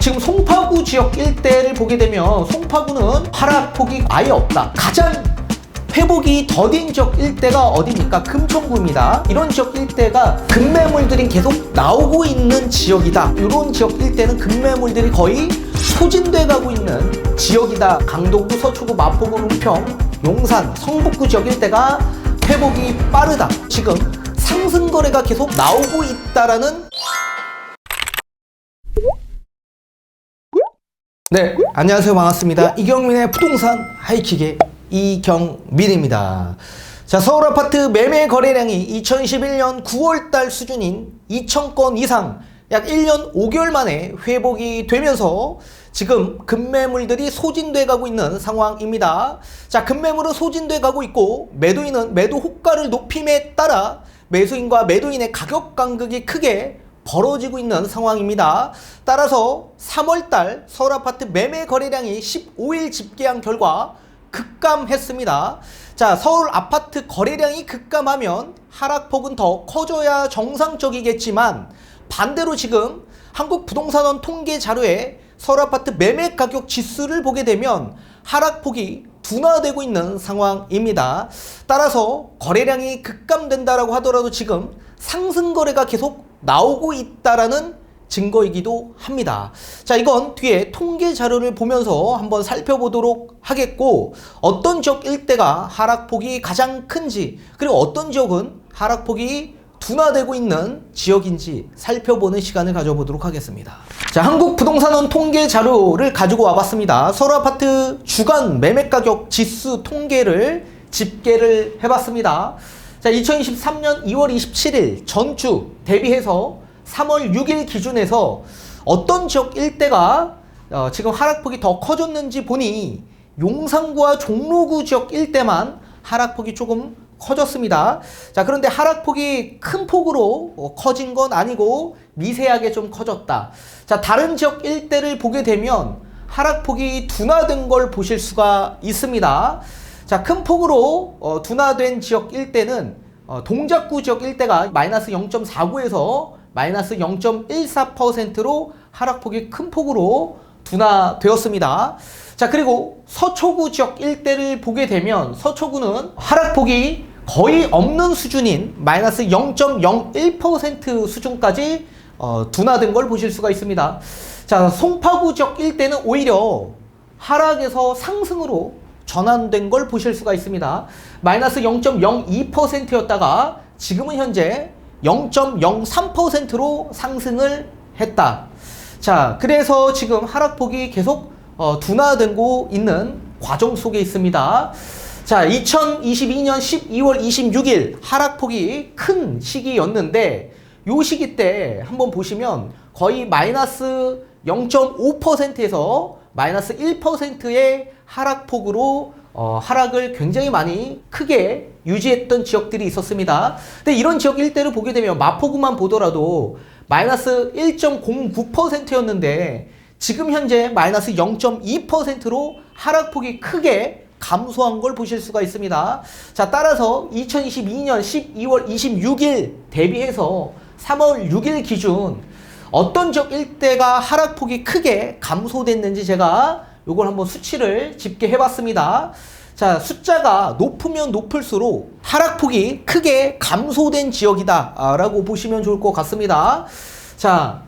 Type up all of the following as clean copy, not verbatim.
지금 송파구 지역 일대를 보게 되면 송파구는 하락폭이 아예 없다. 가장 회복이 더딘 지역 일대가 어디입니까? 금천구입니다. 이런 지역 일대가 급매물들이 계속 나오고 있는 지역이다. 이런 지역 일대는 급매물들이 거의 소진돼 가고 있는 지역이다. 강동구, 서초구, 마포구, 은평, 용산, 성북구 지역 일대가 회복이 빠르다. 지금 상승 거래가 계속 나오고 있다라는. 네, 안녕하세요. 반갑습니다. 이경민의 부동산 하이킥의 이경민입니다. 자, 서울 아파트 매매 거래량이 2021년 9월달 수준인 2,000건 이상 약 1년 5개월 만에 회복이 되면서 지금 급매물들이 소진돼 가고 있는 상황입니다. 자, 급매물은 소진돼 가고 있고 매도인은 매도 호가를 높임에 따라 매수인과 매도인의 가격 간극이 크게 벌어지고 있는 상황입니다. 따라서 3월달 서울 아파트 매매 거래량이 15일 집계한 결과 급감했습니다. 자, 서울 아파트 거래량이 급감하면 하락폭은 더 커져야 정상적이겠지만 반대로 지금 한국부동산원 통계 자료에 서울 아파트 매매 가격 지수를 보게 되면 하락폭이 둔화되고 있는 상황입니다. 따라서 거래량이 급감된다라고 하더라도 지금 상승 거래가 계속 나오고 있다라는 증거이기도 합니다. 자, 이건 뒤에 통계 자료를 보면서 한번 살펴보도록 하겠고, 어떤 지역 일대가 하락폭이 가장 큰지, 그리고 어떤 지역은 하락폭이 둔화되고 있는 지역인지 살펴보는 시간을 가져보도록 하겠습니다. 자, 한국부동산원 통계 자료를 가지고 와봤습니다. 서울 아파트 주간 매매가격 지수 통계를 집계를 해봤습니다. 자, 2023년 2월 27일 전주 대비해서 3월 6일 기준에서 어떤 지역 일대가 지금 하락폭이 더 커졌는지 보니 용산구와 종로구 지역 일대만 하락폭이 조금 커졌습니다. 자, 그런데 하락폭이 큰 폭으로 커진 건 아니고 미세하게 좀 커졌다. 자, 다른 지역 일대를 보게 되면 하락폭이 둔화된 걸 보실 수가 있습니다. 자, 큰 폭으로 둔화된 지역 일대는 동작구 지역 일대가 마이너스 0.49에서 마이너스 0.14%로 하락폭이 큰 폭으로 둔화되었습니다. 자, 그리고 서초구 지역 일대를 보게 되면 서초구는 하락폭이 거의 없는 수준인 마이너스 0.01% 수준까지 둔화된 걸 보실 수가 있습니다. 자, 송파구 지역 일대는 오히려 하락에서 상승으로 전환된 걸 보실 수가 있습니다. 마이너스 0.02%였다가 지금은 현재 0.03%로 상승을 했다. 자, 그래서 지금 하락폭이 계속 둔화되고 있는 과정 속에 있습니다. 자, 2022년 12월 26일 하락폭이 큰 시기였는데 요 시기 때 한번 보시면 거의 마이너스 0.5%에서 마이너스 1%의 하락폭으로 하락을 굉장히 많이 크게 유지했던 지역들이 있었습니다. 근데 이런 지역 일대를 보게 되면 마포구만 보더라도 마이너스 1.09%였는데 지금 현재 마이너스 0.2%로 하락폭이 크게 감소한 걸 보실 수가 있습니다. 자, 따라서 2022년 12월 26일 대비해서 3월 6일 기준 어떤 지역 일대가 하락폭이 크게 감소됐는지 제가 요걸 한번 수치를 집계해 봤습니다. 자, 숫자가 높으면 높을수록 하락폭이 크게 감소된 지역이다 라고 보시면 좋을 것 같습니다. 자,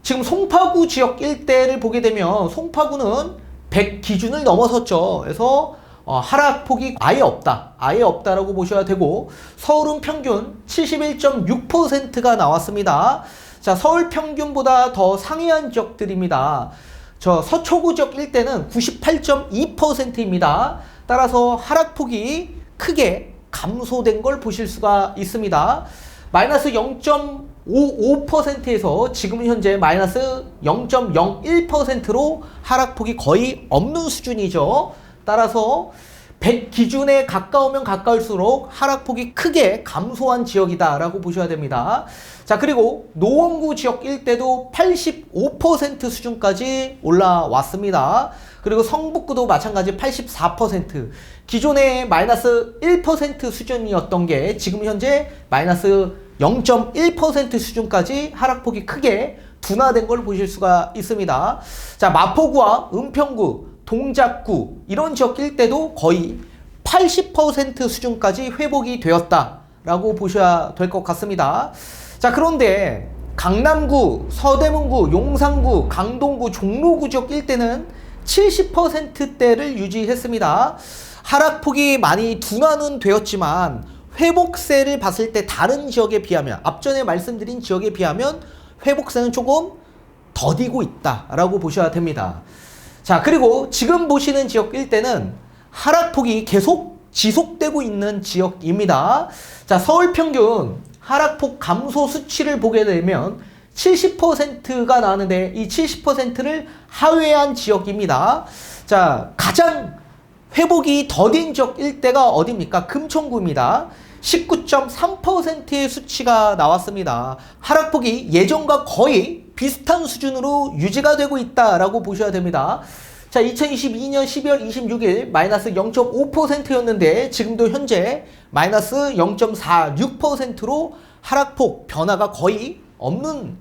지금 송파구 지역 일대를 보게 되면 송파구는 100 기준을 넘어섰죠. 그래서 하락폭이 아예 없다. 아예 없다라고 보셔야 되고, 서울은 평균 71.6%가 나왔습니다. 자, 서울 평균보다 더 상회한 지역들입니다. 저 서초구 지역 일대는 98.2%입니다. 따라서 하락폭이 크게 감소된 걸 보실 수가 있습니다. 마이너스 0.55%에서 지금 현재 마이너스 0.01%로 하락폭이 거의 없는 수준이죠. 따라서 100 기준에 가까우면 가까울수록 하락폭이 크게 감소한 지역이다라고 보셔야 됩니다. 자, 그리고 노원구 지역 일대도 85% 수준까지 올라왔습니다. 그리고 성북구도 마찬가지 84%. 기존에 마이너스 1% 수준이었던 게 지금 현재 마이너스 0.1% 수준까지 하락폭이 크게 둔화된 걸 보실 수가 있습니다. 자, 마포구와 은평구, 동작구 이런 지역 일대도 거의 80% 수준까지 회복이 되었다라고 보셔야 될 것 같습니다. 자, 그런데 강남구, 서대문구, 용산구, 강동구, 종로구 지역 일대는 70%대를 유지했습니다. 하락폭이 많이 둔화는 되었지만 회복세를 봤을 때 다른 지역에 비하면, 앞전에 말씀드린 지역에 비하면 회복세는 조금 더디고 있다라고 보셔야 됩니다. 자, 그리고 지금 보시는 지역 일대는 하락폭이 계속 지속되고 있는 지역입니다. 자, 서울 평균 하락폭 감소 수치를 보게 되면 70%가 나왔는데 이 70%를 하회한 지역입니다. 자, 가장 회복이 더딘 지역 일대가 어디입니까? 금천구입니다. 19.3%의 수치가 나왔습니다. 하락폭이 예전과 거의 비슷한 수준으로 유지가 되고 있다라고 보셔야 됩니다. 자, 2022년 12월 26일 마이너스 0.5%였는데 지금도 현재 마이너스 0.46%로 하락폭 변화가 거의 없는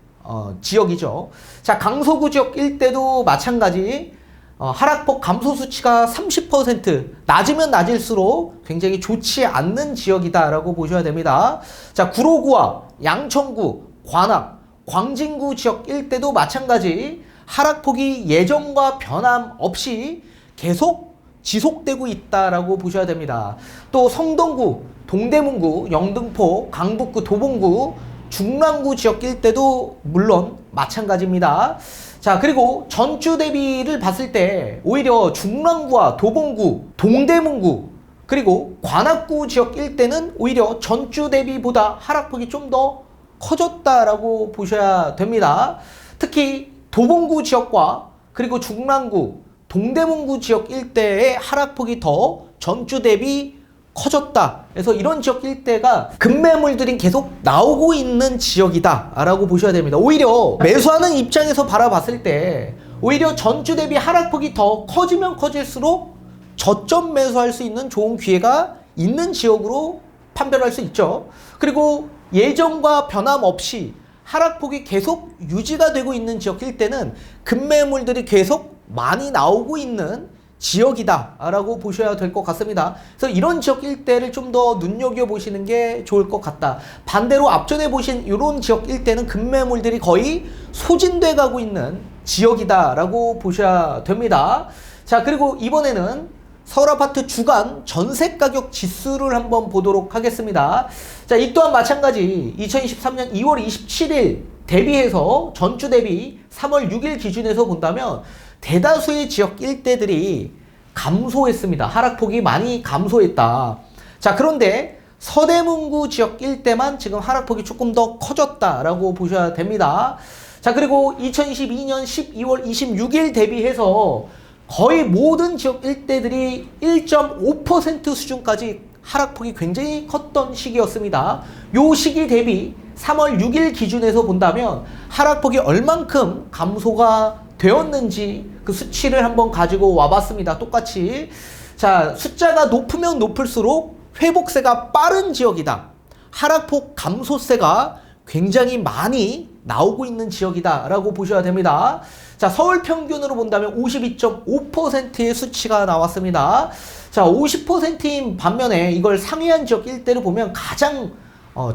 지역이죠. 자, 강서구 지역 일대도 마찬가지 하락폭 감소 수치가 30%, 낮으면 낮을수록 굉장히 좋지 않는 지역이다라고 보셔야 됩니다. 자, 구로구와 양천구, 관악, 광진구 지역 일대도 마찬가지 하락폭이 예전과 변함없이 계속 지속되고 있다라고 보셔야 됩니다. 또 성동구, 동대문구, 영등포, 강북구, 도봉구, 중랑구 지역 일대도 물론 마찬가지입니다. 자, 그리고 전주 대비를 봤을 때 오히려 중랑구와 도봉구, 동대문구, 그리고 관악구 지역 일대는 오히려 전주 대비보다 하락폭이 좀 더 커졌다라고 보셔야 됩니다. 특히 도봉구 지역과 그리고 중랑구, 동대문구 지역 일대의 하락폭이 더 전주 대비 커졌다. 그래서 이런 지역 일대가 급매물들이 계속 나오고 있는 지역이다 라고 보셔야 됩니다. 오히려 매수하는 입장에서 바라봤을 때 오히려 전주 대비 하락폭이 더 커지면 커질수록 저점 매수할 수 있는 좋은 기회가 있는 지역으로 판별할 수 있죠. 그리고 예전과 변함없이 하락폭이 계속 유지가 되고 있는 지역 일대는 급매물들이 계속 많이 나오고 있는 지역이다 라고 보셔야 될 것 같습니다. 그래서 이런 지역 일대를 좀 더 눈여겨보시는 게 좋을 것 같다. 반대로 앞전에 보신 이런 지역 일대는 급매물들이 거의 소진돼 가고 있는 지역이다 라고 보셔야 됩니다. 자, 그리고 이번에는 서울아파트 주간 전세가격 지수를 한번 보도록 하겠습니다. 자, 이 또한 마찬가지 2023년 2월 27일 대비해서 전주 대비 3월 6일 기준에서 본다면 대다수의 지역 일대들이 감소했습니다. 하락폭이 많이 감소했다. 자, 그런데 서대문구 지역 일대만 지금 하락폭이 조금 더 커졌다라고 보셔야 됩니다. 자, 그리고 2022년 12월 26일 대비해서 거의 모든 지역 일대들이 1.5% 수준까지 하락폭이 굉장히 컸던 시기였습니다. 요 시기 대비 3월 6일 기준에서 본다면 하락폭이 얼만큼 감소가 되었는지 그 수치를 한번 가지고 와봤습니다. 똑같이. 자, 숫자가 높으면 높을수록 회복세가 빠른 지역이다. 하락폭 감소세가 굉장히 많이 나오고 있는 지역이다 라고 보셔야 됩니다. 자, 서울 평균으로 본다면 52.5%의 수치가 나왔습니다. 자, 50%인 반면에 이걸 상회한 지역 일대를 보면 가장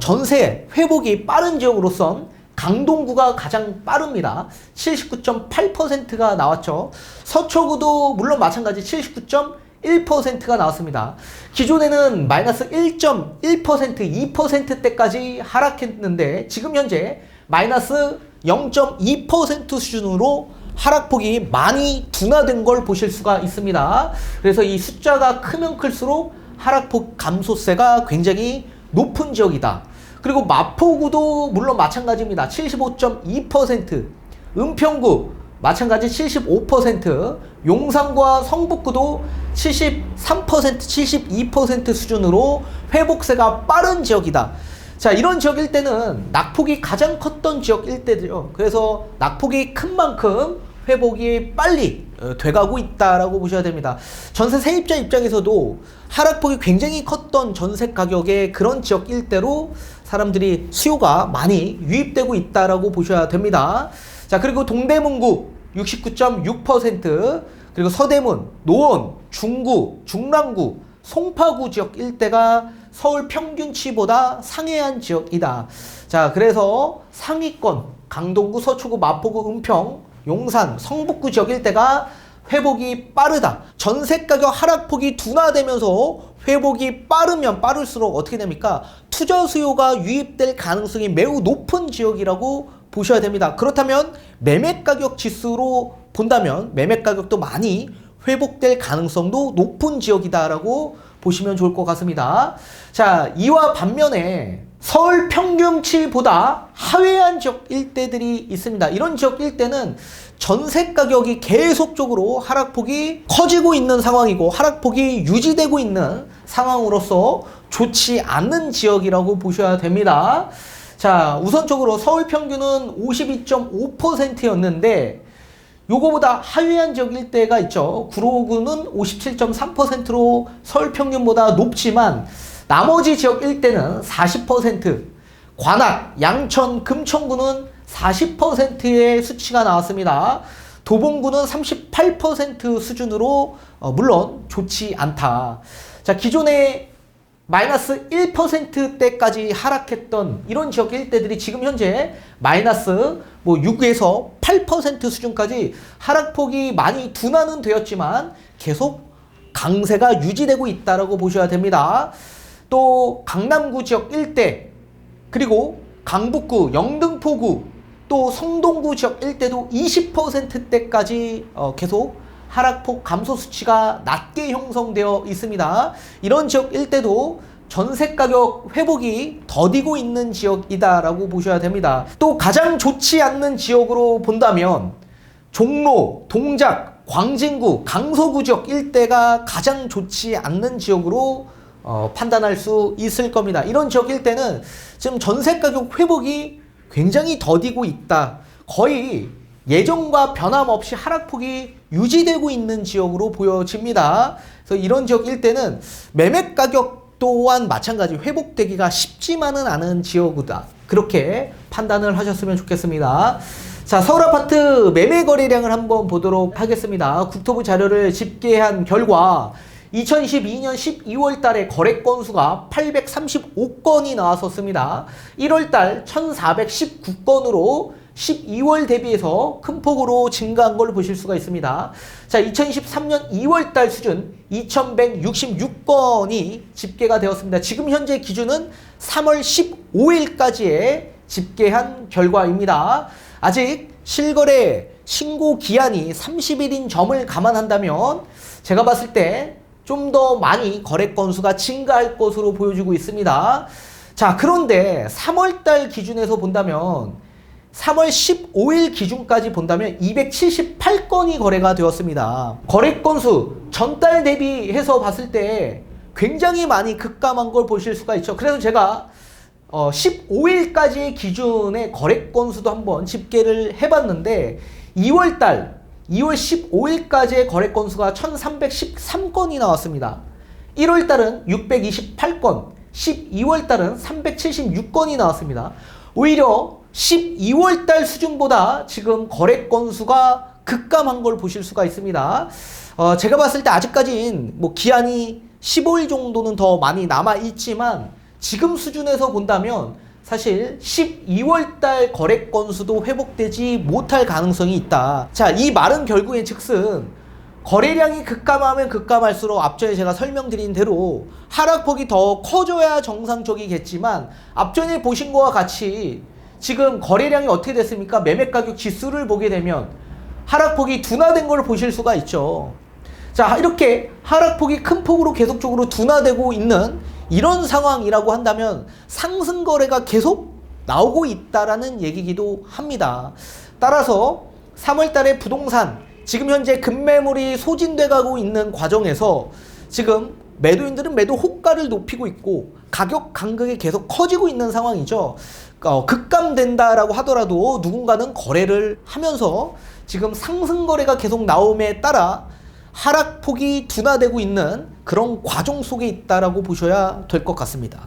전세 회복이 빠른 지역으로선 강동구가 가장 빠릅니다. 79.8%가 나왔죠. 서초구도 물론 마찬가지 79.1%가 나왔습니다. 기존에는 마이너스 1.1%, 2%대까지 하락했는데 지금 현재 마이너스 0.2% 수준으로 하락폭이 많이 둔화된 걸 보실 수가 있습니다. 그래서 이 숫자가 크면 클수록 하락폭 감소세가 굉장히 높은 지역이다. 그리고 마포구도 물론 마찬가지입니다. 75.2%, 은평구, 마찬가지 75%, 용산과 성북구도 73%, 72% 수준으로 회복세가 빠른 지역이다. 자, 이런 지역 일대는 낙폭이 가장 컸던 지역 일대죠. 그래서 낙폭이 큰 만큼 회복이 빨리 돼가고 있다라고 보셔야 됩니다. 전세 세입자 입장에서도 하락폭이 굉장히 컸던 전세 가격의 그런 지역 일대로 사람들이 수요가 많이 유입되고 있다라고 보셔야 됩니다. 자, 그리고 동대문구 69.6%, 그리고 서대문, 노원, 중구, 중랑구, 송파구 지역 일대가 서울 평균치보다 상회한 지역이다. 자, 그래서 상위권 강동구, 서초구, 마포구, 은평, 용산, 성북구 지역 일대가 회복이 빠르다. 전세 가격 하락폭이 둔화되면서 회복이 빠르면 빠를수록 어떻게 됩니까? 투자 수요가 유입될 가능성이 매우 높은 지역이라고 보셔야 됩니다. 그렇다면 매매 가격 지수로 본다면 매매 가격도 많이 회복될 가능성도 높은 지역이다라고 보시면 좋을 것 같습니다. 자, 이와 반면에 서울 평균치보다 하회한 지역 일대들이 있습니다. 이런 지역 일대는 전세 가격이 계속적으로 하락폭이 커지고 있는 상황이고 하락폭이 유지되고 있는 상황으로서 좋지 않는 지역이라고 보셔야 됩니다. 자, 우선적으로 서울 평균은 52.5%였는데 요거보다 하위한 지역 일대가 있죠. 구로구는 57.3%로 서울 평균보다 높지만 나머지 지역 일대는 40%, 관악, 양천, 금천구는 40%의 수치가 나왔습니다. 도봉구는 38% 수준으로 물론 좋지 않다. 자, 기존에 마이너스 1%대까지 하락했던 이런 지역 일대들이 지금 현재 마이너스 6에서 8% 수준까지 하락폭이 많이 둔화는 되었지만 계속 강세가 유지되고 있다라고 보셔야 됩니다. 또 강남구 지역 일대, 그리고 강북구, 영등포구, 또 성동구 지역 일대도 20%대까지 계속 하락폭 감소 수치가 낮게 형성되어 있습니다. 이런 지역 일대도 전세 가격 회복이 더디고 있는 지역이다라고 보셔야 됩니다. 또 가장 좋지 않는 지역으로 본다면 종로, 동작, 광진구, 강서구 지역 일대가 가장 좋지 않는 지역으로 판단할 수 있을 겁니다. 이런 지역 일대는 지금 전세 가격 회복이 굉장히 더디고 있다. 거의 예전과 변함없이 하락폭이 유지되고 있는 지역으로 보여집니다. 그래서 이런 지역 일대는 매매 가격 또한 마찬가지 회복되기가 쉽지만은 않은 지역이다. 그렇게 판단을 하셨으면 좋겠습니다. 자, 서울 아파트 매매 거래량을 한번 보도록 하겠습니다. 국토부 자료를 집계한 결과 2022년 12월 달에 거래 건수가 835건이 나왔었습니다. 1월 달 1419건으로 12월 대비해서 큰 폭으로 증가한 걸 보실 수가 있습니다. 자, 2023년 2월 달 수준 2166건이 집계가 되었습니다. 지금 현재 기준은 3월 15일까지의 집계한 결과입니다. 아직 실거래 신고 기한이 30일인 점을 감안한다면 제가 봤을 때 좀 더 많이 거래 건수가 증가할 것으로 보여지고 있습니다. 자, 그런데 3월달 기준에서 본다면 3월 15일 기준까지 본다면 278건이 거래가 되었습니다. 거래 건수 전달 대비해서 봤을 때 굉장히 많이 급감한 걸 보실 수가 있죠. 그래서 제가 15일까지의 기준의 거래 건수도 한번 집계를 해봤는데 2월 15일까지의 거래 건수가 1313건이 나왔습니다. 1월달은 628건, 12월달은 376건이 나왔습니다. 오히려 12월달 수준보다 지금 거래 건수가 급감한 걸 보실 수가 있습니다. 제가 봤을 때 아직까진 기한이 15일 정도는 더 많이 남아있지만 지금 수준에서 본다면 사실 12월달 거래 건수도 회복되지 못할 가능성이 있다. 자, 이 말은 결국엔 즉슨 거래량이 급감하면 급감할수록 앞전에 제가 설명드린 대로 하락폭이 더 커져야 정상적이겠지만 앞전에 보신 것과 같이 지금 거래량이 어떻게 됐습니까? 매매가격 지수를 보게 되면 하락폭이 둔화된 걸 보실 수가 있죠. 자, 이렇게 하락폭이 큰 폭으로 계속적으로 둔화되고 있는 이런 상황이라고 한다면 상승 거래가 계속 나오고 있다라는 얘기기도 합니다. 따라서 3월 달에 부동산 지금 현재 급매물이 소진돼 가고 있는 과정에서 지금 매도인들은 매도 호가를 높이고 있고 가격 간극이 계속 커지고 있는 상황이죠. 급감된다라고 하더라도 누군가는 거래를 하면서 지금 상승 거래가 계속 나옴에 따라 하락폭이 둔화되고 있는 그런 과정 속에 있다라고 보셔야 될 것 같습니다.